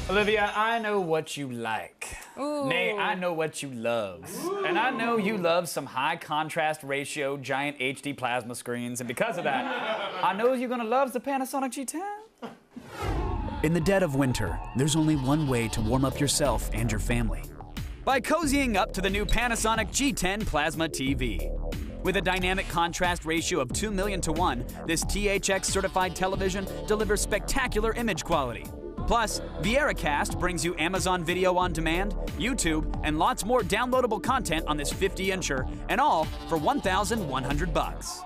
Olivia, I know what you like. Ooh. Nay, I know what you love. Ooh. And I know you love some high contrast ratio giant HD plasma screens, and because of that, I know you're gonna love the Panasonic G10. In the dead of winter, there's only one way to warm up yourself and your family. By cozying up to the new Panasonic G10 Plasma TV. With a dynamic contrast ratio of 2 million to 1, this THX certified television delivers spectacular image quality. Plus, Viera Cast brings you Amazon Video on Demand, YouTube, and lots more downloadable content on this 50-incher, and all for $1,100.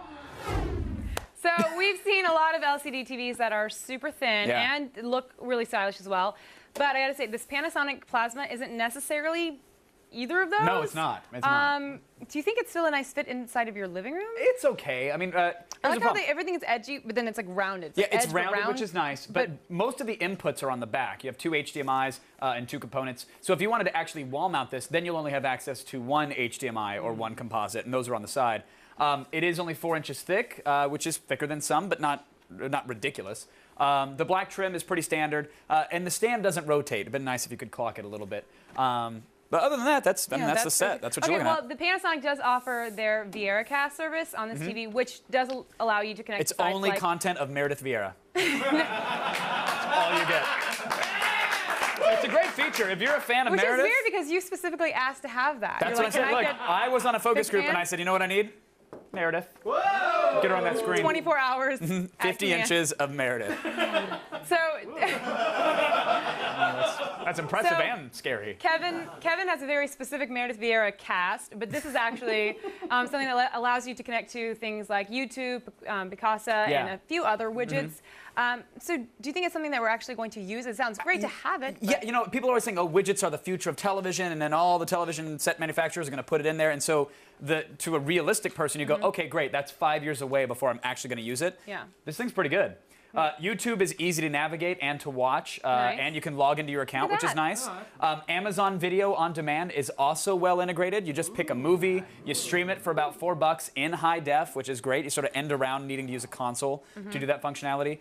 So we've seen a lot of LCD TVs that are super thin and look really stylish as well. But I gotta say, this Panasonic Plasma isn't necessarily either of those. No, it's not. It's not. Do you think it's still a nice fit inside of your living room? It's okay. I mean, I like how everything is edgy, but then it's like rounded. Yeah, it's rounded, which is nice, but most of the inputs are on the back. You have 2 HDMIs and 2 components. So if you wanted to actually wall mount this, then you'll only have access to 1 HDMI or 1 composite, and those are on the side. It is only 4 inches thick, which is thicker than some, but not ridiculous. The black trim is pretty standard, and the stand doesn't rotate. It'd been nice if you could clock it a little bit. But other than that, that's the set. That's what you're looking at. The Panasonic does offer their Viera Cast service on this TV, which does allow you to connect. It's only content of Meredith Viera. That's all you get. It's a great feater. If you're a fan of Meredith, which is weird because you specifically asked to have that. That's what I said. Look, I was on a focus group and I said, you know what I need? Meredith. Whoa! Get her on that screen. 24 hours. 50 inches of Meredith. So. That's impressive and scary. Kevin has a very specific Meredith Viera cast, but this is actually something that allows you to connect to things like YouTube, Picasa, and a few other widgets. So do you think it's something that we're actually going to use? It sounds great to have it. Yeah, you know, people are always saying, oh, widgets are the future of television, and then all the television set manufacturers are going to put it in there. And so to a realistic person, you go, okay, great, that's 5 years away before I'm actually going to use it. Yeah. This thing's pretty good. YouTube is easy to navigate and to watch, and you can log into your account, which is nice. Amazon Video on Demand is also well integrated. You just pick a movie, you stream it for about $4 in high def, which is great. You sort of end around needing to use a console to do that functionality.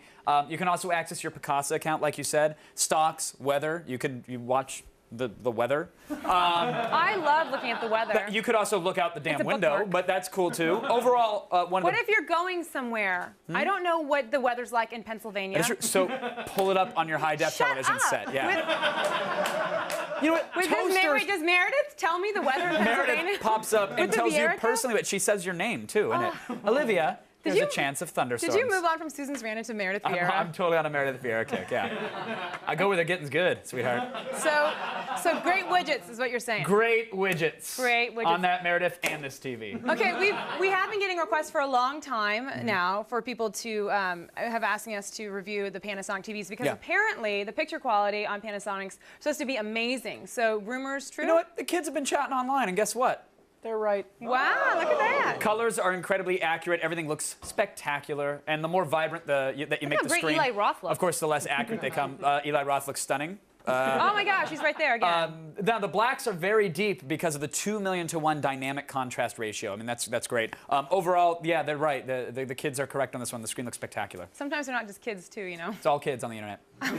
You can also access your Picasa account, like you said. Stocks, weather, you watch the weather. I love looking at the weather. You could also look out the damn window, but that's cool too. Overall, what if you're going somewhere? I don't know what the weather's like in Pennsylvania. So pull it up on your high def television set. Yeah. You know what? Does Meredith tell me the weather in Pennsylvania? Meredith pops up and tells you personally, but she says your name too. And Olivia. There's a chance of thunderstorms. Did you move on from Susan's Random to Meredith Viera? I'm totally on a Meredith Viera kick, yeah. I go where the getting's good, sweetheart. So great widgets is what you're saying. Great widgets. Great widgets. On that Meredith and this TV. Okay, we have been getting requests for a long time now for people to have asking us to review the Panasonic TVs because apparently the picture quality on Panasonic's supposed to be amazing. So rumors true? You know what? The kids have been chatting online, and guess what? They're right. Wow, look at that. Colors are incredibly accurate. Everything looks spectacular. And the more vibrant that you make the screen, Eli Roth looks. Of course, the less accurate they come. Eli Roth looks stunning. Oh my gosh, he's right there again. Now the blacks are very deep because of the 2 million to 1 dynamic contrast ratio. I mean, that's great. Overall, yeah, they're right. The kids are correct on this one. The screen looks spectacular. Sometimes they're not just kids too, you know. It's all kids on the internet. If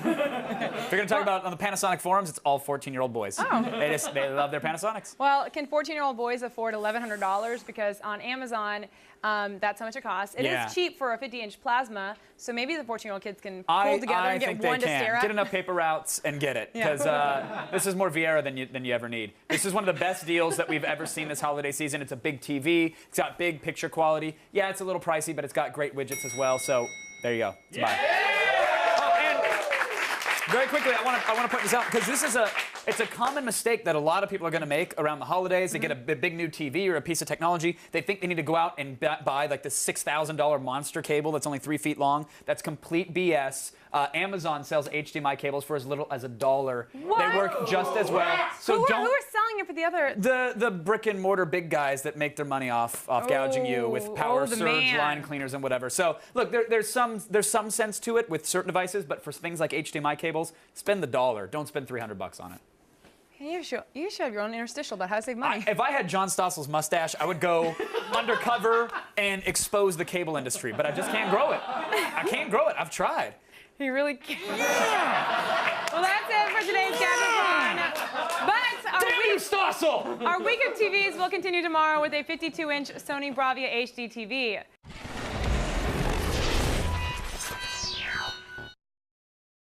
you're going to talk about on the Panasonic forums, it's all 14-year-old boys. Oh. They love their Panasonics. Well, can 14-year-old boys afford $1,100? Because on Amazon, that's how much it costs. It is cheap for a 50-inch plasma, so maybe the 14-year-old kids can pull together and get one to stare at. Get enough paper routes and get it, because this is more Viera than you ever need. This is one of the best deals that we've ever seen this holiday season. It's a big TV. It's got big picture quality. Yeah, it's a little pricey, but it's got great widgets as well. So there you go. It's mine. Very quickly, I want to point this out because it's a common mistake that a lot of people are going to make around the holidays. They get a big new TV or a piece of technology. They think they need to go out and buy like this $6,000 monster cable that's only 3 feet long. That's complete BS. Amazon sells HDMI cables for as little as $1. What? They work just as well. So who are selling it for the other? The brick and mortar big guys that make their money off gouging you with power surge line cleaners and whatever. So look, there's some sense to it with certain devices, but for things like HDMI cables, spend the $1. Don't spend $300 on it. You should have your own interstitial about how to save money. If I had John Stossel's mustache, I would go undercover and expose the cable industry, but I just can't grow it. I can't grow it. I've tried. You really can't. Well, that's it for today's Gadget But Stossel! our week of TVs will continue tomorrow with a 52-inch Sony Bravia HDTV.